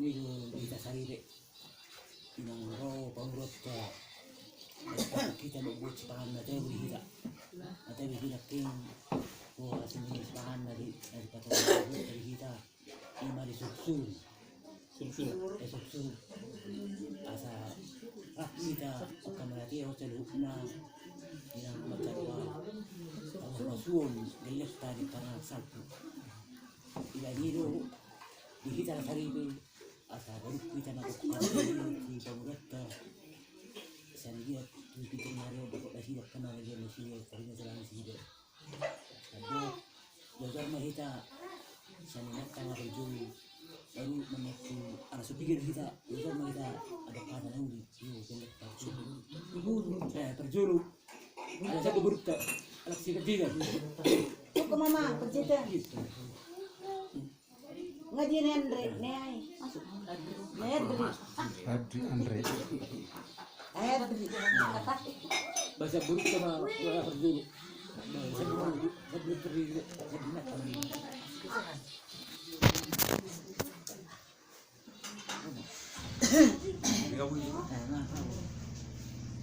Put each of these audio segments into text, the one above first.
kita sarili inang ro pangurot kita membuat sepahan natin kita natin kita king buat sini sepahan dari patah dari kita lima di suksur asa kita akan melatih hotel hukna inang macam masuon gelap tadi tanah salpu ila hiro di kita sarili asa baru kita nak di pangurot saya lihat di pintu Mario dapat nasi dah kenal lagi nasi karena jalan nasi dia. Ada belajar mahita saya nak tengah berjulu baru menyatu anak sepikir kita belajar mahita ada pada nanti yo kelak berjulu berjulu ada satu berita anak si ketiga. Cukup mama percaya. Ngajian Andre, nih masuk. Andre. Bahasa buruk sama orang berdulu. Sebelum terjadi binatang.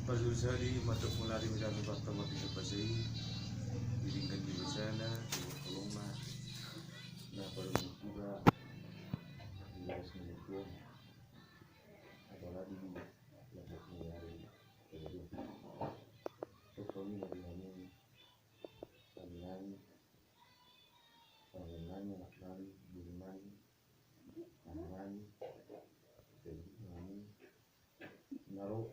Pazul sari matuk mulari menjadi bakta mati sepasai diringkan di sana tolongna na pada juga jelas menyusun apalagi di lebih menyari sesuatu dari kami pengenannya naknari bulan tangan jadi kami naruh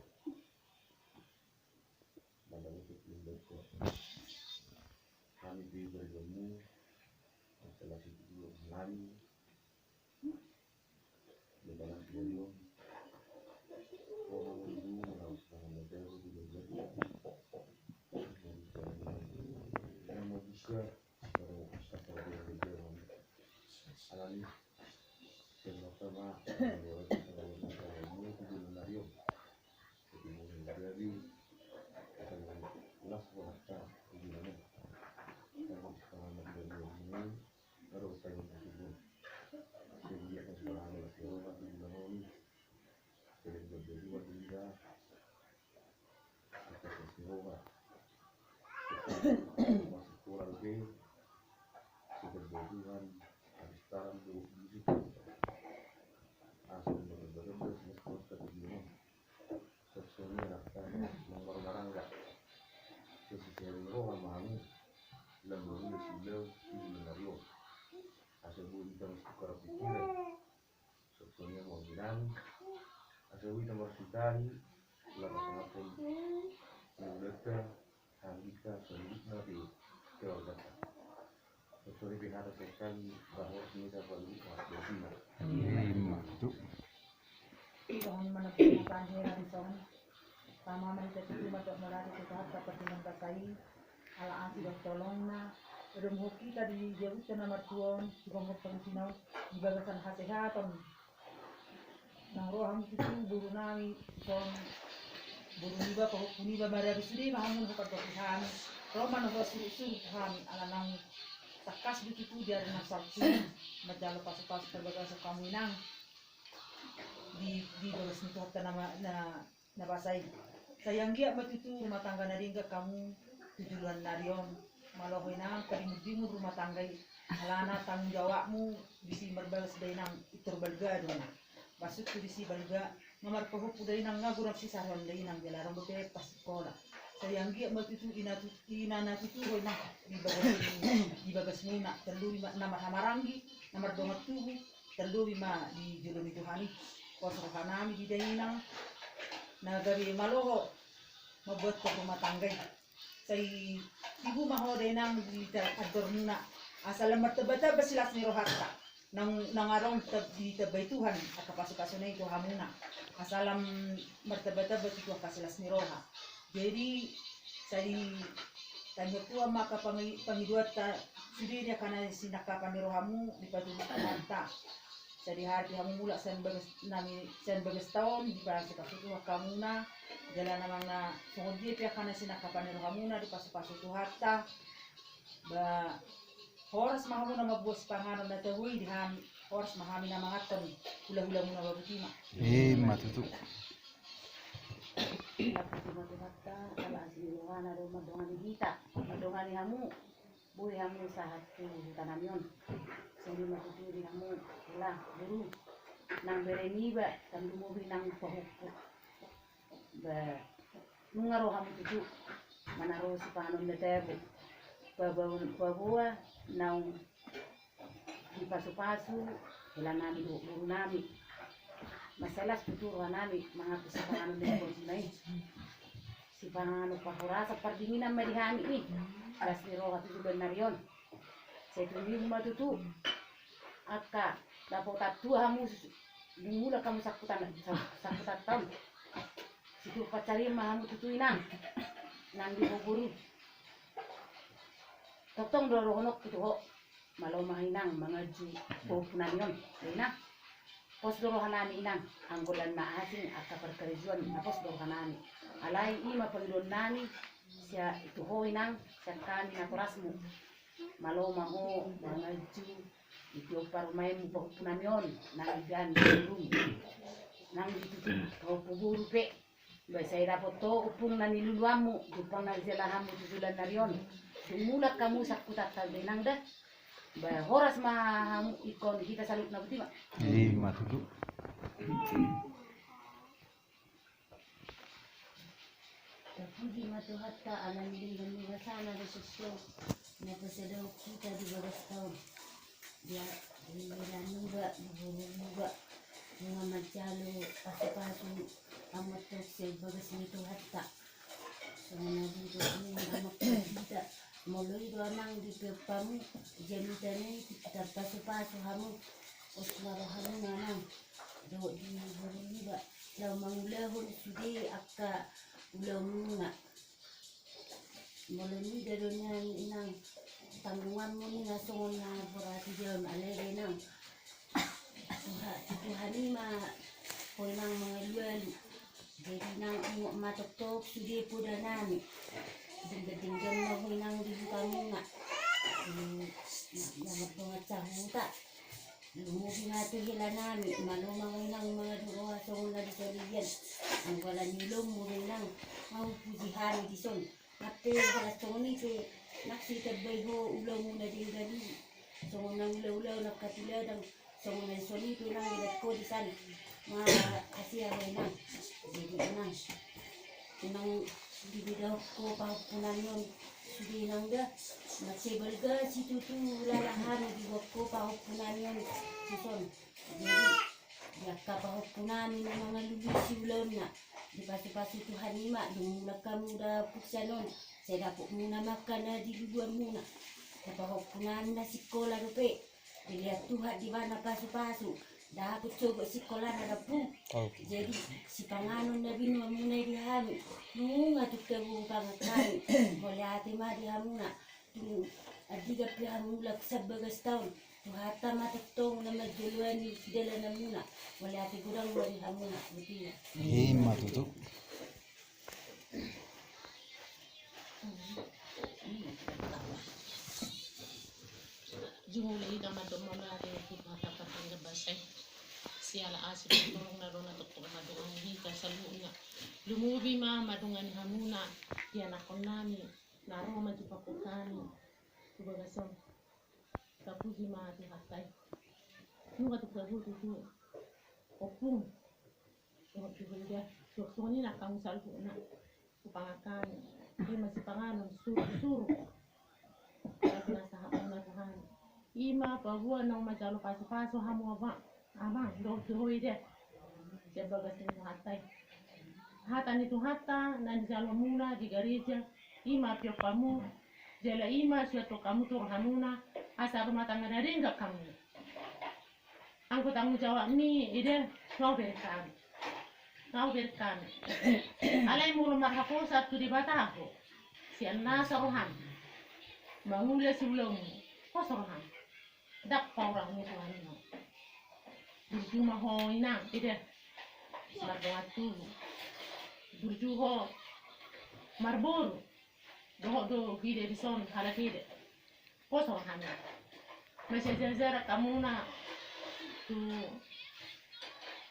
pada untuk lembaga kami berjemu setelah itu kami di dalam video orang itu melakukan model di lembaga yang mau bisa secara video alami yang pertama dari las wanita di mana kalau sekarang ini baru saya itu jadi yang sekarang lagi orang di mana ini jadi berdua juga kita semua masih kurang lebih sudah berjuang habis tahun 2000 asal benar-benar semua kata dia sesuatu akan nomor barang enggak sesuatu orang memahami lembaga sila di menario asal kita tukar pikiran sesuatu mau bilang asal kita bersitahi lalu semakin mereka kita selanjutnya di keluarga sesuatu pihak sekali bahwa kita perlu bersama Itu. Jangan menemukan heran song. Sama mereka itu macam melari kita dapat dimentasai ala anti dan tolongna. Rumah kita di jauh nama tuan di bangkok pensinau di bagasan kesehatan. Nang roham itu buru nami song buru niba pahuk niba baria bisuri mahamun hukat Tuhan. Roman hukat suruh Tuhan ala nang takas begitu dari nasabsu macam lepas terbagai sekaminang di bagas nito hatta na basay sayang dia matutu rumah tangga na rin kamu tujuan narion malohoy na kalimudimod rumah tangga halana tanggung jawabmu bisi marbalas day nang iturbalga doon basut ko bisi balga mamarpaho po day nang ngagurang si sarwan day nang dilarang bote pasikola sayang dia matutu inanatutuhoy na di bagas muna terluwi na mahamaranggi na mardongat tubo terluwi ma di julong ituhani kosong kanami di dahinang nagari maloho mabuat ko rumah tangga say ibu maho dahinang di ador muna asal martabata basilas ni rohatta nang arong di tabaytuhan at kapasok-kaso na ito hamuna asalam martabata basilas kasilas ni roha jadi say tanyo po ang makapangiduat sudi niya ka na sinakapan ni rohamu di patulog ka jadi hari kamu mula sen bagas tahun di bahasa kasutu kamu na jalan namang na sungod dia pia kana sinakapan ni kamu na di pasu hatta ba horas mahamu na mabuos panganon na tawi di ham Ors mahami na mga ton, hula-hula muna babutima. Matutu. Tapos mata ala sinuhana do madongan kita, madongan hamu, buhi hamu sa hatu tanamion. Sini matuturi hamu lah buru nang bereni ba tandu mo nang pahupo. Ba nungaro hamu tutu manaro si panon na tebo. Babua nang di pasu-pasu ilan nami buru nami. Masalah tuturo nami mga pisipangano ng konsinay. Si pangano pahurasa pardinginan marihami ni. Alas ni Roha tutulan na riyon. Sa ituloy mo matutu. Aka, dapat tatu hamu bumula kamu sakutan taon. Situ pacari mahamu tutuin nang di buburu. Totong dorohonok itu ho. Malaw mahinang mga ju pupunan yon. Ina. Pos dorohan nami inang anggolan maasin at kaparkarizuan na pos dorohan nami. Alay ima pagdon nami siya ituho inang siya kani na kurasmo. Malo maho mga ju ito parumay mo pahupunan yon nang igan rum nang ditutu kau puburu pe. Basay dapat to upung na niluluan mo dupang nagsilahan mo tutulan na riyon. Sumulak kamu sa kutatag inang dah. Horas mah ikon kita salut na buti ma. Matutu. Puji matuhat ka alam din kami sana di sosyo na pasadaw kita di bagas taon. Dia nilanu ba bubuga mga madyalo pasu-pasu amat to sa bagas nito hatta. So dito ni amat kita Moloy do nang di pepamu jamitane kita pasu-pasu hamu osmaro hamu nanang do di boroni ba law mangulahon sude akka ulamuna moloni dadonya inang tanggungan mo ni nasongon na borati diyon alere nang Tuhani ma ko nang mga luwalu jadi nang matok-tok sude po danami dinggan mo ko nang dibukan nga namat mga cahuta lumubi nga ito hila nami malumang nang mga duroha sa mga disoliyan ang wala nilong mo rin nang maupujihan di son nape wala sa mga nito naksitad bay ho ulaw mo na din gali sa mga ulaw-ulaw nakatulad ang sa mga solito nang ilat ko di san mga kasiyaway nang jadi nang inang dibidaw ko pahupunan yun suди nang da nagsibal ga si tutu lalahan diwak ko pahupunan yun suson jadi yaka pahupunan ng mga lubisi ulam na di pasi-pasi Tuhan ima dumulag ka muna puksa nun saya dapat muna makan na dilubuan muna pahupunan na sikola rupe dilihat Tuhan di mana pasu-pasu dapat coba sekolah ada pun jadi si panganon na binuang muna dihami nunga tukabung pangatani boleh hati mah dihamuna tu adiga pihamulak sabagas tahun tu hata matatong na majuluan ni dala na muna boleh hati kurang boleh hamuna betul Matutu. Jumuli na madomona rin kita kapatang gabasay. Siala asip turong na ron na tuktok madungan hika sa luna. Lumubi ma madungan hamuna. Yan ako nami. Naro majupapukani. Kubagason. Kapuhi ma ati hatay. Nunga tuktabu tutu. Opung. Nunga tutuja. Suksoni na kamu salpo na. Kupangakani. Di masih panganon suru. Kasi nasa hapon na tahan. Ima pagua nang majalo paso-paso hamu abang do hoy de sebagai sini hatai hata itu hata nan jalo muna di gereja ima pio kamu jela ima suatu kamu tur hanuna asa rumah tangga dari enggak kamu angku tanggung jawab ni ide kau berkan alai mulu marhapo satu di bataho si anna saruhan mangule sebelum saruhan dak orang ni tuhan ni burju maho inang ide marbatu burju ho marboru do gide bison hala gide poso hana masih jazara kamuna tu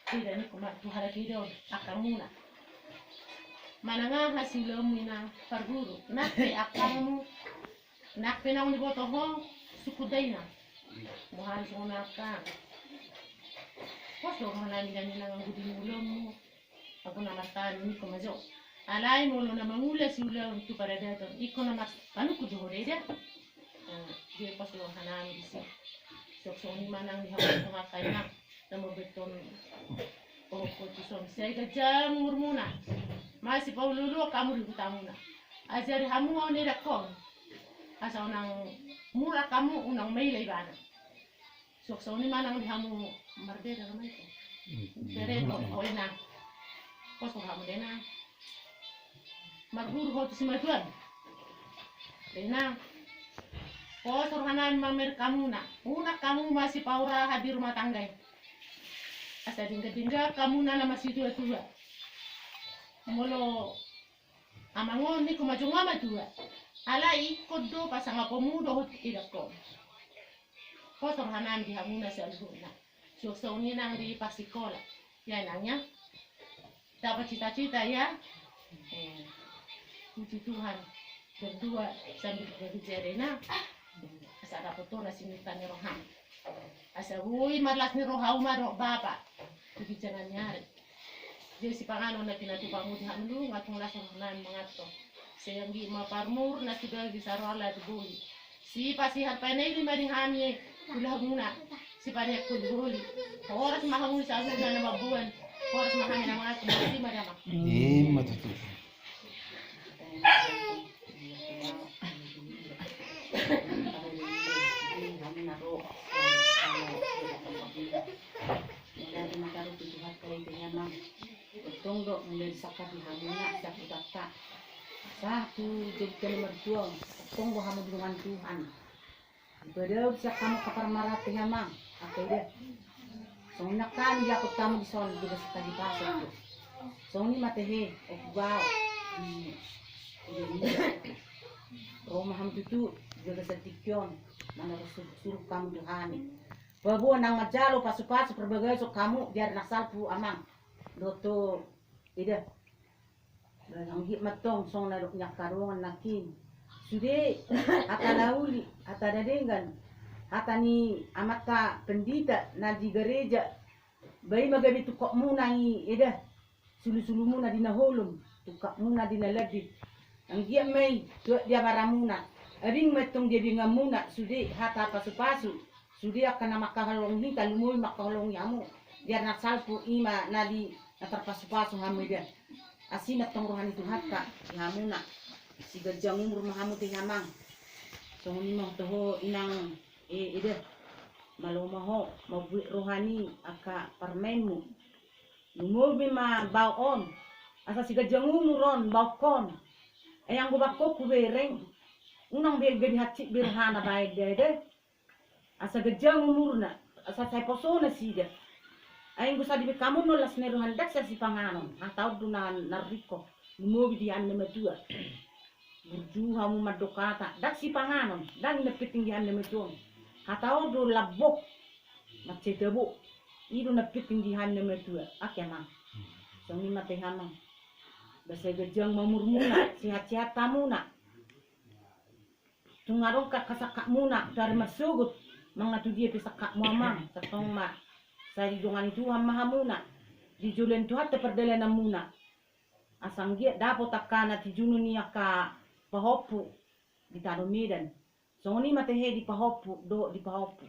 tidak ni kuma tu hari kita akamuna mana nga hasilnya mina parguru nakpe akamu nakpe na uni boto ho sukudaina mohal sona ka poso mana ni dan nang gudi mulemu aku namatan ni kumajo alai molo na mangula si ulang tu para dato iko na mas anu kudu dia dia poso hanan isi so ni manang di hawa nga kaya na beton oh kutuson saya kejam murmuna masih paululu kamu di utamuna ajari kamu oni rakon asa unang mura kamu unang may laibana so ni manang di kamu mardera naman ito pero ko na poso kamu dena marguru ho si maduan dena poso hanan mamer kamu na una kamu masih paura hadir rumah tangga asa dingga kamu na masih tua molo amangon ni kumajunga madua alai kodo pasanga pemuda hot idako kotor hanan di hamuna sa aluna so ni nang di pasikola ya nangnya dapat cita-cita ya puji Tuhan berdua sambil berbicara asa dapat tora sinitan roham asa woi marlas ni rohau marok bapa bicara nyari dia si pangano na pinatupangu di hamlu ngatung lasang nan mangato sayanggi maparmur na sudah bisa rola debuli si pasi harpanay lima di hamye kulah muna si panyak kuduli oras mahangu sa aso na mabuan oras mahangin ang mga kumasi madama matutu. Tunggu mulai sakat di hamuna satu data satu jadi nomor 2 tunggu hamu dengan Tuhan berdua bisa kamu kapar marat hamang apa dia soalnya kan dia aku tamu di sana juga sekali pasang soalnya matehe wow rumah hamu itu juga setikion mana suruh kamu Tuhan bawa nang majalo pasu-pasu berbagai so kamu biar nasalpu amang doto ida ang matong song na nyakarungan nakin sude ata nauli ata dadengan ata ni amata pendita na di gereja bayi magabi tukok muna ni ida sulu-sulu muna di naholum tukak muna di naladi ang dia may dia baramuna ading matong dia binga muna sude hata pasu-pasu sude akan makahalong ni talumuy makahalong yamu biar nasalpu ima na di natarpasu-pasu hamu dia asin at tong rohani Tuhan ka hamuna si gajang umur mahamu ti hamang so ni mo toho inang ide malumaho mabuhi rohani aka parmenmu lumubi ma baon asa si gajang umuron baokon ayang bubako kubereng unang begedi hati birhana baik dede asa gajang umurna asa sai posona sida ayang gusa di kamu nolas neruhan dak sa si panganon atau dunan nariko lumubi di anne medua burju hamu madokata dak si panganon dan nepiting di anne medua atau do labok macetebo idu nepiting di anne medua akyama songi mate hamang basa gejang mamurmuna sihat-sihat tamuna tungarong kakasakak muna dari masugut mangatu dia pisakak mamang satong ma sa hidungan Tuhan mahamuna di julen Tuhan teperdele namuna asang gia dapat takana ti junu niya ka pahopu di taro medan so ni matehe di pahopu do di pahopu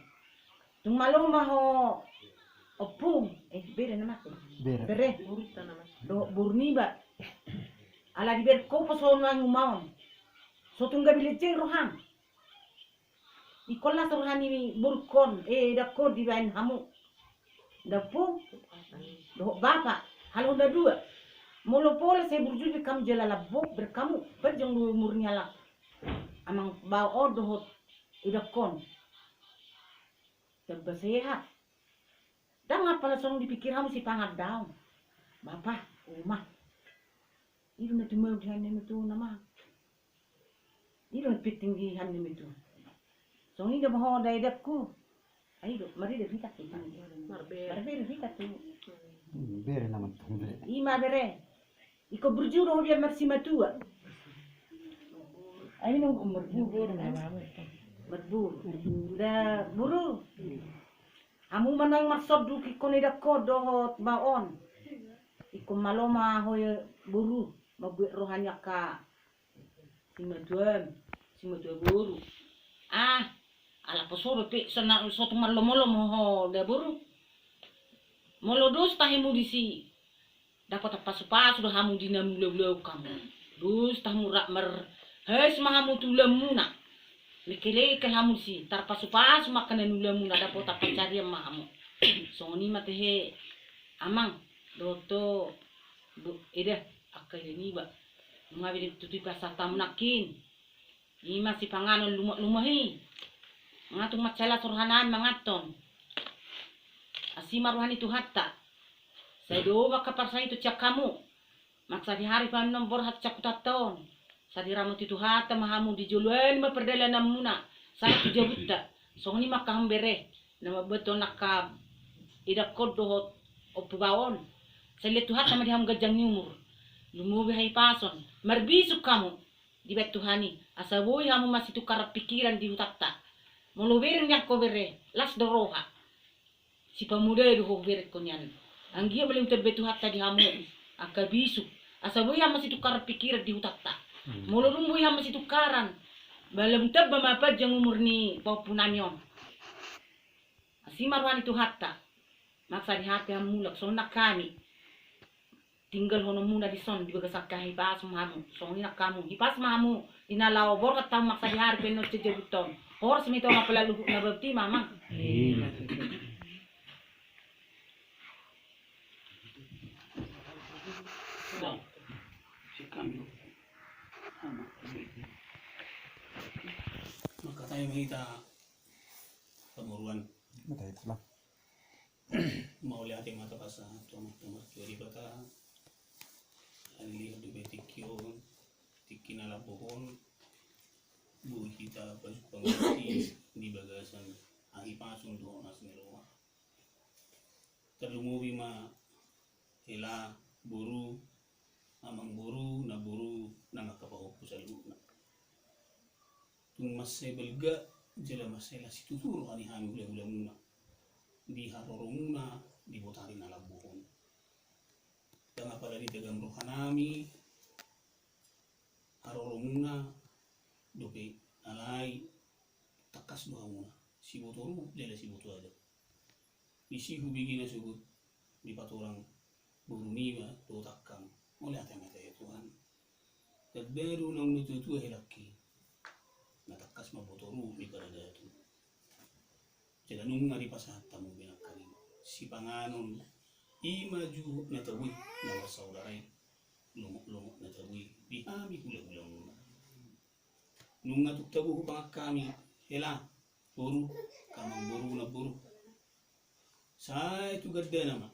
tung malong maho opung bere nama bere burita naman do burniba ala di ber ko so nang umaon so tung gabi leceng rohang ikola rohani burkon dako di bain hamu dapu do bapa halo da dua molo pole saya burjubi kam jela labok berkamu berjong lu murnya la amang ba odo idakon tebba sehat dan ngapa langsung dipikir kamu si pangat daun bapa rumah itu nanti mau dihanem itu nama itu piting dihanem itu so ini dah bawa dari dakku Ayo, mari deh kita tuh. Marbel. Mari kita tuh. Bere naman itong bere. Ima bere. Iko berjuru dia masih matua. Ayo nung berburu berburu. Da buru. Amu manang maksud du kiko ni dako dohot baon. Iko maloma hoy buru. Mabuat rohanya ka. Si matua buru. Ala posoro pe sana soto malomolo mo da buru. Molo dos tahimu disi. Dapat pasu-pasu dah hamu dina mula-mula kamu. Dus tahimu rak mer. Hes mahamu tulamuna. Mikele ke hamu si. Tar pasu-pasu makanan ulamuna dapat pancari mahamu. Soni matehe amang doto ida akai ni ba. Ngawi tutu pasar tamunakin. Ni masih panganon lumahi. Ngatung macala surhanan mangaton. Asima rohani tu hatta. Saya doa kaparsa itu cak kamu. Maksa di hari pan nombor hat cak taton. Sadi ramut itu hatta mahamu dijuluan ma perdala namuna. Saya tu jabuta. Songni makam bere. Nama betul nakab. Ida kodo opbawon. Saya lihat tu hatta ma diham gajang nyumur. Lumubi hai pason. Marbisuk kamu. Di bet Tuhani. Asabui hamu masih tukar pikiran di hutatta. Mulubirin yang ko bere. Las doroha. Si pemuda itu bere konyan. Anggia belum terbetu hatta di hamu. Akabisu. Asabui hamu masih tukar pikiran di hutatta. Mulurumbu hamu masih tukaran. Belum tebba mapa jang umur ni paupunanyon. Asimarwan itu hatta. Maksa di hati hamu mulak. Sonak kami. Tinggal hono muna di son. Di bagasakah hipas mahamu. Sonak kamu. Hipas mahamu. Inalaw borkat tahu maksa di hari penuh cejebuton. Horas mito nga pala luhuk na babti, mama. Maka tayo makita pamuruan. Matay ito lang. Mauli ating mata pa sa tumag kiri bata. Alilih di betikyon. Tiki na labuhon. Buhi kita pangati di bagasan ahipasong doon as niluwa. Terlumuwi ma hila buru amang buru na ngakapahupo sa luna. Tung masay belga jala masay la situturo ani hami hula-hula muna. Di haroro muna di botari na labuhon. Tanga pala di dagang rohanami haroro muna doke alai takas doa muna si botoru lele si boto ada isi hubigi na sugut di paturang buruniwa do takam oleh atang ya Tuhan terberu nang nututu helaki na takas ma botoru di kada tu jadi nung ngari pasat tamu binakari si panganon imaju na tawi na wasaudarai lumuk na tawi bihami hula-hula muna nunga tuktabu hubang kami hela buru kamang buru na buru saya tu gadda nama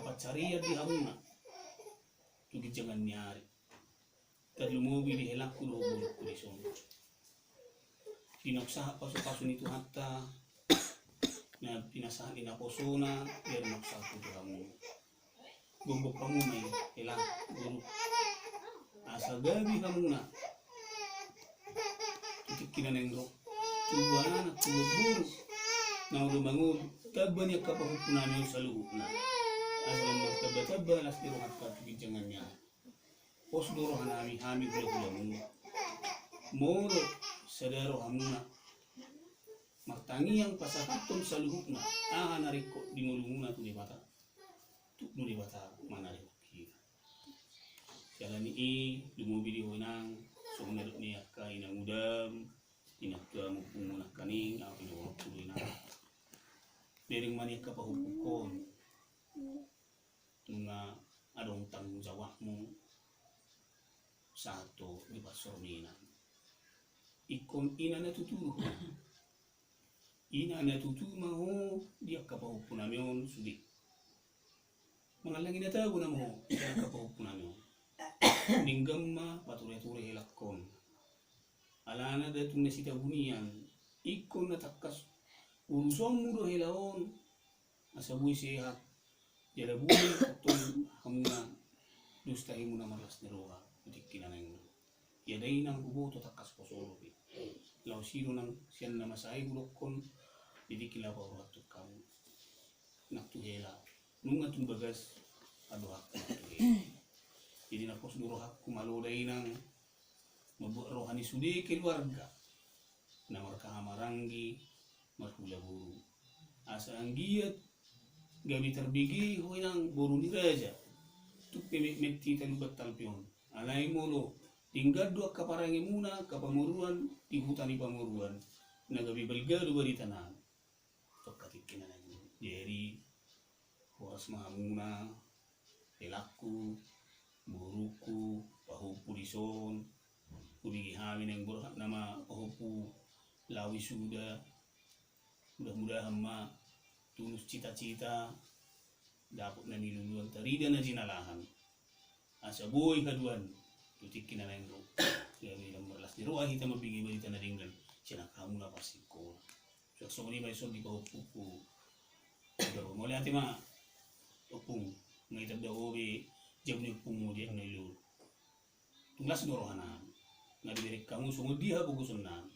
apa cari di haruna tu jangan nyari terlumubi di hela kulo buru kulison pinaksa pasu-pasu itu hatta na pinasahan ina posona biar maksa tu kamu gombok kamu mai hela buru asa gabi kamu na kinanengro coba anak coba buru na udah bangun taban ya kapahupunan yung sa luhuk na asal magtaba-taba las tiro at katugijangan niya pos duro hanami hami gula-gula muna moro sadaro hamuna martangi yang pasakitong sa luhuk na nariko di mulunguna tu di bata manariko kita jalan ini dumubili honang sumber ni akka inang udam inakka mupungunak kaning ang pinuwag tuloy na dering manik ka pahupukon nga adong tanggung jawab mo sa ato di pasornina ikon ina natuturo mo di akka pahupunan yon sudi mga langin na tago na mo di akka pahupunan yon ninggam ma patuloy-tuloy hilakon alana datong nasita bunian ikon na takas urusan mudo helaon asabui sehat jada bumi atau hamuna dusta himuna malas neroa utikinan yang ya dai nang kubo to takas posoro bi lau siro nang sian nama sai gulokon jadi kila pa waktu kamu nak tu hela nunga tu bagas ado hakku jadi nak pos duro hakku malu dai nang membuat rohani sudi keluarga namar kahamaranggi marhula buru asa anggiat gabi terbigi hoinang buru ni raja tu pemek meti talubat talpion alai molo tinggal dua kaparangi muna kapamuruan di hutan pamuruan nagabi belga du bari tanam tokkatikina jadi horas mahamuna elaku buruku pahupu dison kubigi hamin yang burhak nama pahupu lawi sudah mudah-mudahan ma tulus cita-cita dapat nani luluan terida na jinalahan asa boy kaduan tutikin na nengro ya bilang berlas di ruah kita mabigi berita na dinggan sina kamu na pasiko so ni may so di ko pupu pero mo lati ma opung ngai tabda obi jam ni pumu di ang nilu tunglas dorohana na diberi kamu sungo dia bugusun na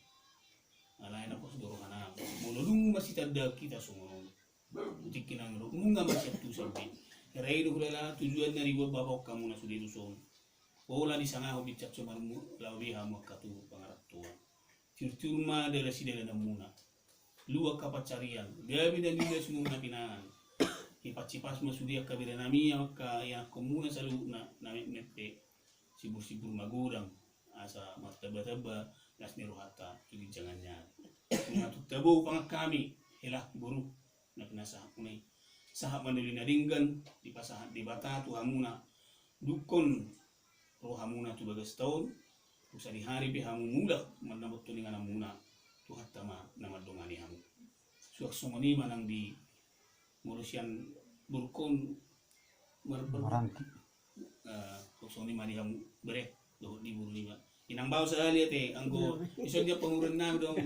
alay na pos dorohana mo lulung masih tada kita sungo tutikin na nengro nunga masih tu sampai Raidu hulala tujuan dari babok kamu na sudah dusun. Pola di sana hobi cak cuma lawi hamu katu pangaratuan. Tirturma dari sidela namuna. Lua kapacarian. Gabi dan juga semua napinan. Ipacipas masudia kabira nami ka ya komuna salu na mette sibur-sibur magurang asa martaba-taba nasni rohata jadi jangannya. Ngatuk tabu pangak kami helah buruk na pinasa kunai. Sahab manduli nadinggan di pasahat di bata tu hamuna dukon roh hamuna tu bagas tahun usa di hari bi hamu mula manamut tu dengan hamuna tu hatama nama dongani hamu suak somoni manang di murusian burkon Marangki. soni mani hamu bere do di buru lima inang bau sekali te anggo iso dia pengurun nam dong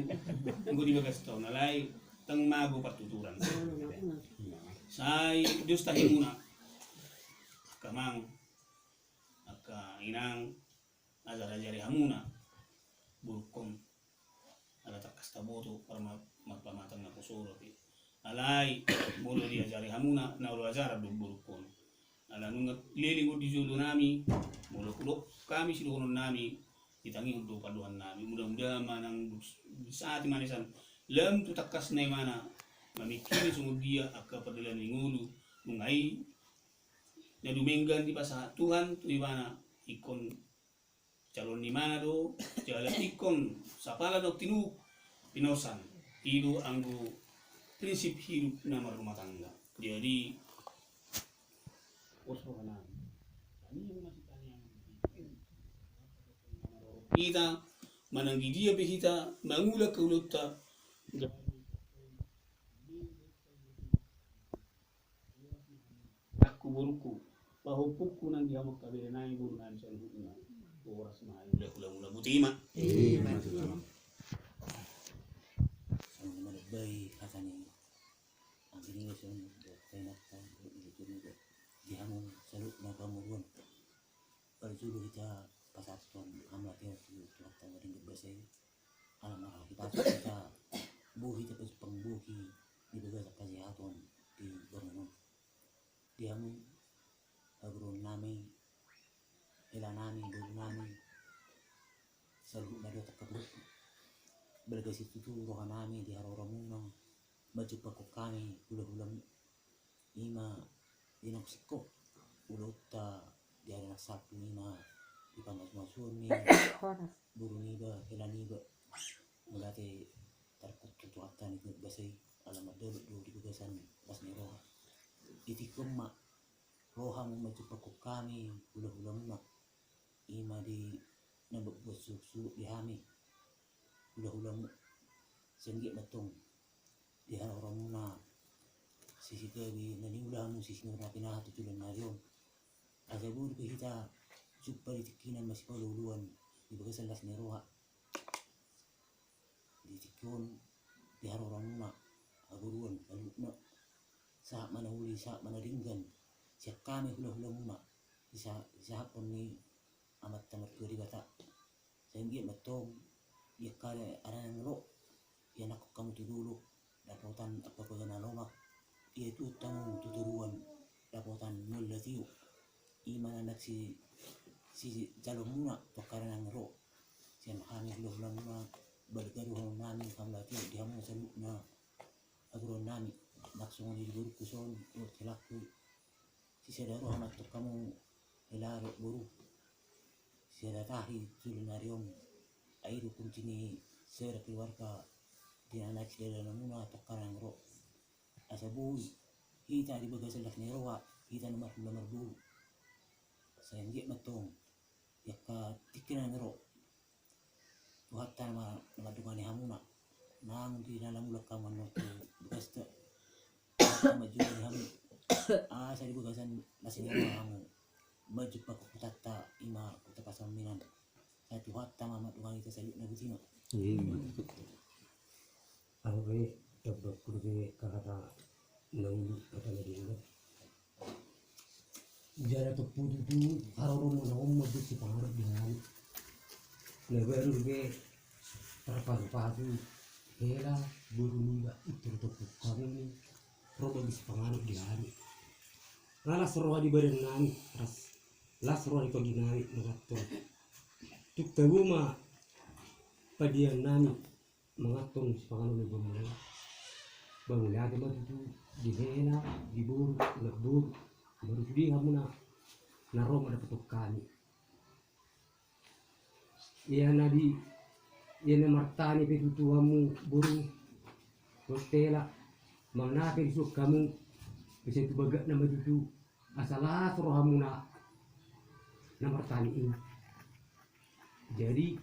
anggo di bagas tahun alai teng mago patuturan sai Diyos tahimuna kamang aka inang azar-azari hamuna burkom ala takas taboto para magpamatang na kusuro alay mulo di azari hamuna na ulo azara do burkom ala nunga lilingo di julo nami mulo kulo kami sinukunon nami itangi do paduhan nami mudah-mudahan manang saat manisan lam tu takas na mana mamikini sungguh dia aka padalan ngulu nungai na dumenggan di pasahat Tuhan tu ibana ikon calon di mana do jalan ikon sapala do tinu pinosan idu anggo prinsip hidup nama rumah tangga jadi osokana kita mananggi dia behita mangula kaulutta buruku bahwa puku nang dia mak kabere nai buru nan sen hukuna oras ma ulah ulah butima sama mana bayi katanya ang ini sen tenak kan itu ni dia mau salut nak kamuruan perjulu kita pasatun amlatnya tu waktu ngering berbahasa alam marah kita kita buhi tapi pengbuhi di begas kesehatan di bangunan dia mu agron nami ila nami dulu nami selalu nado takabut bergas itu tu roh nami di haro ramuna baju pakok kami ulah-ulah ima dinok sikok ulota di ada sapu ima di panas masuan ni buru niba ila niba mulate terkutu tuatan itu basai alamat dulu di begasan pas ni roh itikom mak roham macam kami ulah-ulah mak ima di nambak busuk-busuk di hami ulah-ulah senggit batong di hal orang muna sisi kebi nani ulah mu sisi nura pinah tu tulen marion azabur ke kita supaya ditikinan masih paluluan di bagasan las neroha ditikon di hal orang muna aguruan alukna sa mana uli sa mana dinggan siak kami hula-hula muna isa hapon ni amat tamat ko di bata sehingga matong ya kare arang ro ya nak kamu tu dulu dapotan apa ko na lomak itu tamu tuturuan dapotan mulla tiu imana nak si jalur muna perkara nang ro sian kami hula-hula muna balgaruhan namin kamlati di hamu salukna aguron nami langsung di buru kuson kelaku si sedaro amat to kamu elaro buru si tahi sulinarium airu kuncini sera keluarga di anak sedara muna perkara ro asabui kita di bagas lak neroa kita nomor buru sayang matong yakka tikina ro Tuhatta nama dungani hamuna nang di dalam ulah kaman waktu bekas tak maju di hamu saya di bagasan nasi hamu maju pak kutata ima kutaka saminan saya Tuhatta mama dungani kesayuk nabi tino Awe tabak kurbe kakata nang kata lagi ni. Jara tu putu tu harus menawam maju si pangarap dengan lebar kurbe terpasu-pasu hela buru niga itu tu kami ni roba si pangarap dengan. Rala seruah di badan nani ras las seruah di kaki nani mengatur. Tuk tahu ma padian nani mengatur si pangarap ni bangun ada mah itu di hela di buru lebur baru dia kamu narom ada petukan iya nadi iya na martani pe tuamu buru hotela mana pe isuk kamu bisa itu bagak nama itu asalah suruh kamu na martani ini jadi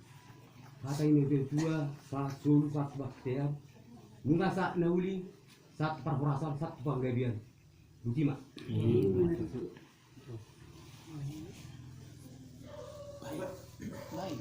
kata ini tua pasul sat baktiar nunga sak nauli sak perperasan sak panggabian buki mak Baik.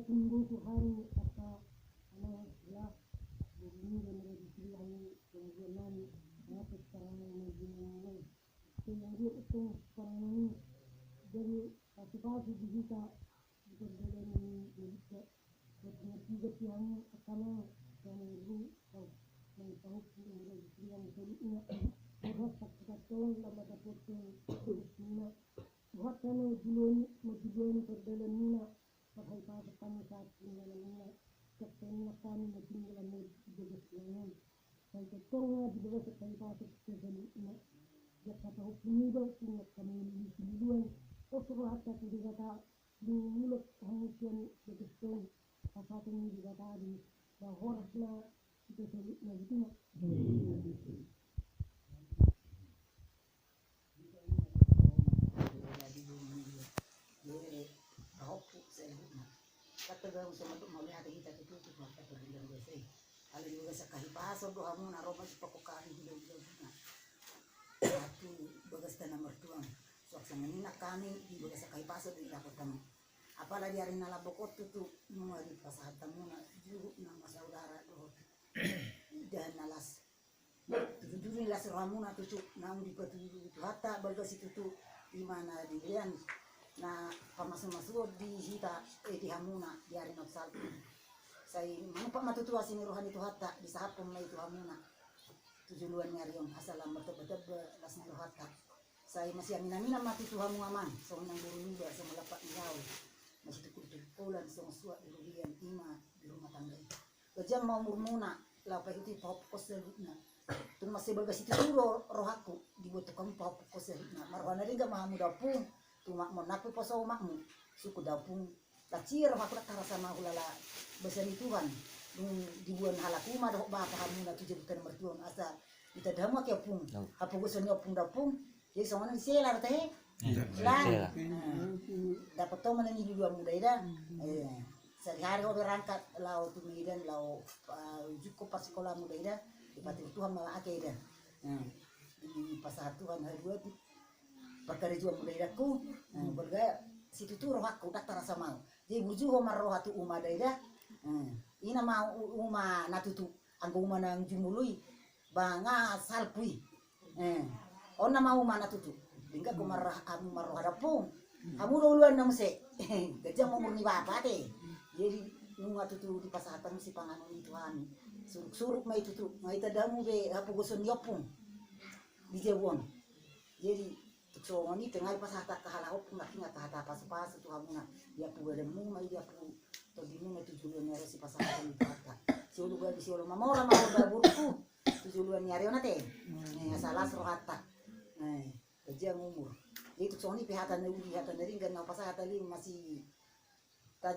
Tunggu Tuhan kata anak ya begini dan rezeki yang kemudian apa sekarang ini yang dia itu sekarang ini jadi pasti bisa berjalan ini bisa berarti yang pertama yang dulu yang tahu rezeki yang kedua harus tak tolong dalam dapat ini buat kan dulu berjalan ini pakai pada kami saat ini namanya ketemu kami tinggal di bawah sungai. Saya ketemu di bawah sekali pada sejalan ini. Jika tahu pemuda punya kami di sini oh suruh hati tidak ada di mulut pengusian begitu apa ini tidak ada di bawah sana itu sebenarnya itu. Kata gawang sama tu maunya ada kita tu maka terbilang biasa. Kalau juga sekali pasal doa mu naroba sepakukari bilang na. Satu bagas tanah mertuang. Suasana ini nak kami di bagas sekali pasal di dapat kami. Apalagi hari nala bokot tu mau di pasal tamu na juru nama saudara doh. Dan nalas. Tujuh las ramuna tu nang di patu itu hatta bagas itu tu di mana di lian. Na pamasuk di hita di hamuna di hari nafsal saya mengapa matutua sini rohani itu hatta di saat pemai itu hamuna tujuan ngariong asalam betul-betul las rohata. Saya masih amina mati Tuhan muaman, so nang guru juga so melapak jauh. Masih tukul-tukulan so suat dirugian ima di rumah tangga. Kejam mau murmuna, lapa itu pokok selutna. Tung masih bergasi itu rohaku dibuat tukang pokok selutna. Marwana ringa mahamu dapung, tumak monaku poso makmu, suku dapung. Kacir rohaku tak terasa mau lala besar Tuhan. Dibuat halaku mah dok bapak kamu nak tujuh bukan mertuan asa kita damu ke pung. Apa gusonnya pung dapung. Jadi soalnya selar teh, lah, dapat tahu mana ni dua muda ida, sehari orang berangkat lau tu medan lau cukup pas sekolah muda ida, dapat Tuhan malah akai ida, di pasar Tuhan hari dua tu perkara jual muda ida ku, bergaya situ tu roh aku tak terasa mau, jadi buju homar roh tu umah ida, ina mau umah natutu, angku umah nang jumului, banga salpui, Ona mau mana tutu, tinggal kumarah kamu maruh hadapung, kamu duluan nang se, gajah mau murni bapak deh, jadi nunga tutu di pasahatan si panganon itu han, suruk mai tutu, mai tadamu be apa goson yopung, di jewon, jadi tukso ini tengah pasahatan kahalau pun nak ingat tahta pas itu hamuna, dia pu beremu mai dia pu todimu mai tujuan nyari si pasahatan itu tahta, si ulu gak si ulu mamora mau berburuk, tujuan nyari ona teh, salah rohata. Kerja umur. Itu soalnya pihatan dari kan apa saya tadi masih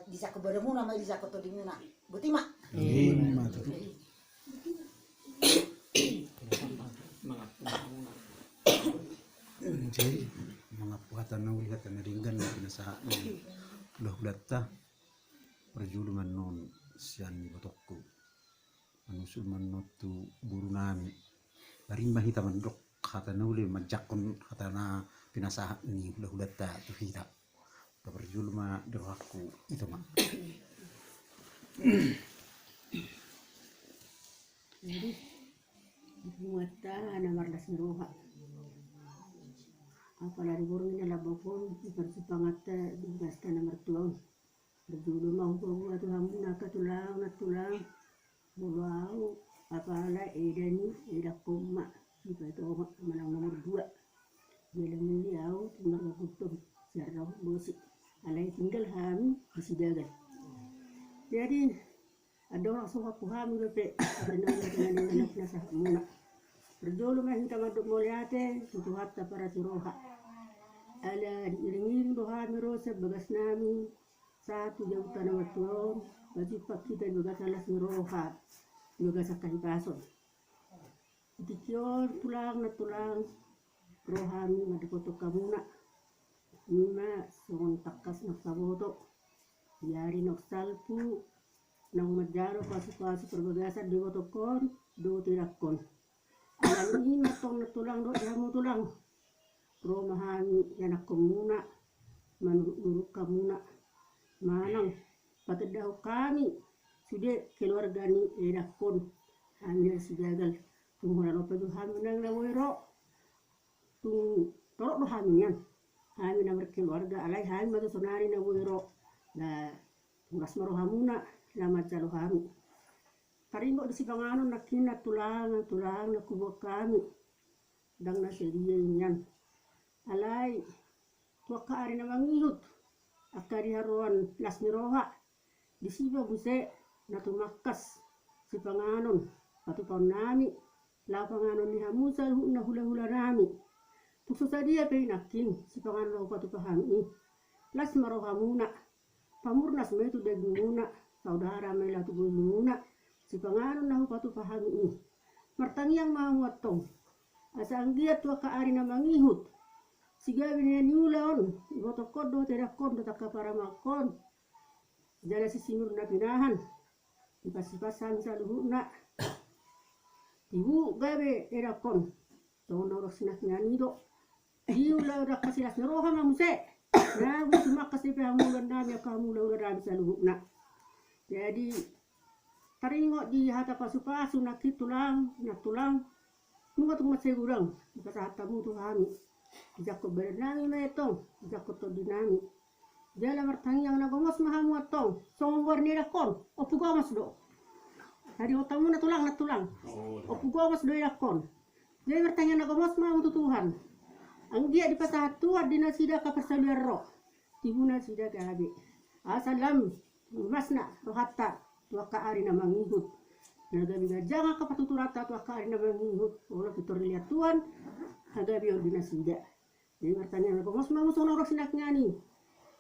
bisa keberemu nama bisa kotor di mana. Betul mak? Jadi mengapatan ulihat dan ringgan binasa loh data perjuluman non sian botokku manusul manotu burunami barimba hitam mandok kata nuli majakon kata na pinasa ni udah data tu hitam perjulma doaku itu mak. Jadi muata ana mardas roha apa dari burung ini labopon percipangata di gastana mertuang berjulu mau bawa tu hamuna ka tulang bulau apala edani edakoma kita itu menang nomor 2 dalam beliau tinggal kutum secara musik alai tinggal ham masih dagat jadi ada orang suka paham bepe benar dengan anak nasah muna berjulu mah kita maduk moliate suatu hatta para suroha ala diiring doha mirosa bagas nami satu jauh tanah waktu wajib kita juga salah suroha juga sakai pason dikior tulang rohani madikoto kamuna nima son takas nakaboto yari noksalpu nang majaro pasu perbagasan diwotokon do tirakon alam ini matong natulang do jamu tulang romahani yanak komuna manuruk kamuna manang patadaw kami sudah keluarga ni erakon hanya sijagal tunggu apa tu hamil nang nawiro tung torok do hamilnya hamil nang berkeluarga alai hamil matu sonari nawiro na tugas maru hamuna lama calo hamil tarimbo di sipangano nakina tulang na kubo kami dang na sedia inyan alai tua kaari na mangihut akari haruan las niroha di siba buse na tumakas sipanganon patu tahun nami lapanganon ni hamusal na hula-hula nami tukso sadia peinakin sipanganon patu pahami las maroha muna pamurnas metu degmuna saudara mela tu muna sipanganon na patu pahami martangiang mawatong asang dia tua kaari na mangihut sigabi ni nyulaon botokod do terakon do takapara makon jana sisingur na pinahan ipas-ipasan sa luhuna ibu gabe erakon tono rosina nido diula rakasilas roha mamuse na gusto makasi pa hamulan nami kamu laura sa luhuna jadi taringo di hata pasu-pasu na tulang nunga tung masegurang kasahatamu tu kami jako berenami metong jako to dinami jala martangi yang nagomos mahamu atong songor ni rakon opu gamas do Hari otamu na tulang. Oh, Opu gomos doi akon. Jadi bertanya na gomos mau tu Tuhan. Ang dia di pasah tuat di nasida ka pasabiar roh. Tibuna sida ka habi. Asalam masna rohatta tua ka ari na mangihut. Nagabi gajanga ka patuturata tua ka ari na mangihut. Ola pitor lihat Tuhan. Hagabi ordinasida. Jadi bertanya na gomos mau sono roh sinak ngani.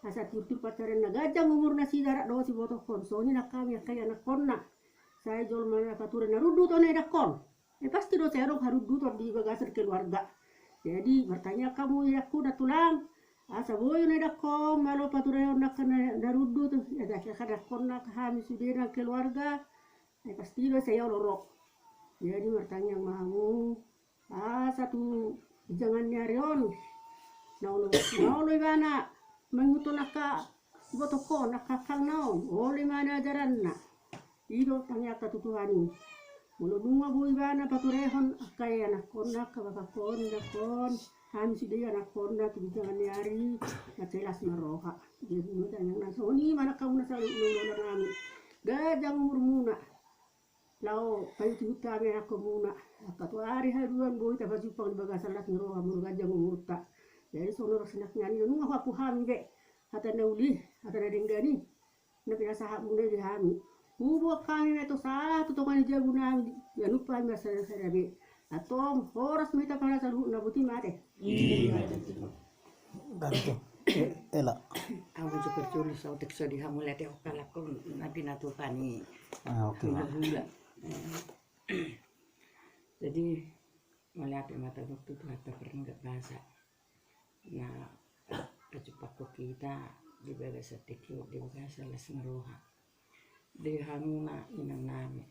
Asa tiutu pacaran na gajang umur nasida rak doa si botokon. Soalnya nak kami kaya nak konna. Saya jual mana paturan narudu to na dakon. Pasti do saya rok harudu to di bagasar keluarga. Jadi bertanya kamu ya aku dah tulang. Asa boyo na dakon malo paturan nak narudu to ya dah kada kon nak kami sudah keluarga. Pasti do saya lorok. Jadi bertanya mamu. Satu jangan nyarion. Naulo ibana mengutu naka botoko naka kang naon. Oleh mana ajaran na. Ido tanyata tutuhani. Mulu dunga bu ibana paturehon akai anak konna kabakakon dakon. Han sidi anak konna tu jangan nyari matelas maroha. Jadi mu tanya na soni mana kamu na salu lolo nami. Gajang umur muna. Lao payu tuta me aku muna. Apa tu hari haruan boy ta bajupang bagasalat maroha mulu gajang umur ta. Jadi sono rasinak nyani nunga hapu hami be. Hata nauli hata nadinggani. Na pinasahap muna di hami. Ubo kami itu satu tokan jago nang ya lupa masa sarabe atau horas mita para salu na buti mate Ganto. Ela. Aku juga curi sau tekso di hamule te okalakon nabi natupani Oke. gula. Jadi melihat mata waktu itu harta pernah nggak bahasa. Nah, kecupak kita di bagas tekyo di bagas las ngeroha. Di hamuna inang nami,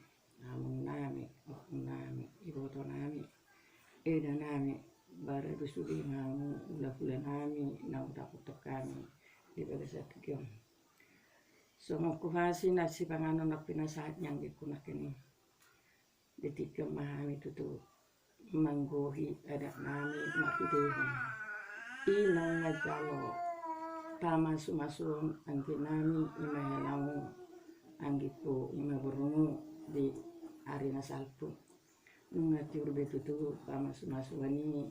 iboto nami, eda nami, bara bisudi ngamu, ula nami, na utak kami, di bagas tekyo. So kuhasi nasi pangano nak pinasahat yang dikunak ini. Di tiga mahami tutu manggohi ada nami makidehan. Inang ngajalo tama sumasun angki nami imahelau anggiku ima berungu di arena salpu. Ngati urbe tutu tama sumasuani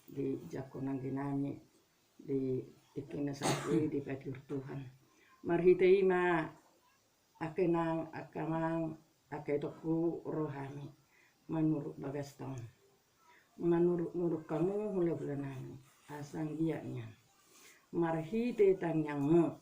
di jakon angki nami di ikina salpu di patur Tuhan. Marhite ima akenang akamang aketoku rohani menurut bagas tahun. Menurut kamu mulai bulan nami asang dianya marhite tanyangmu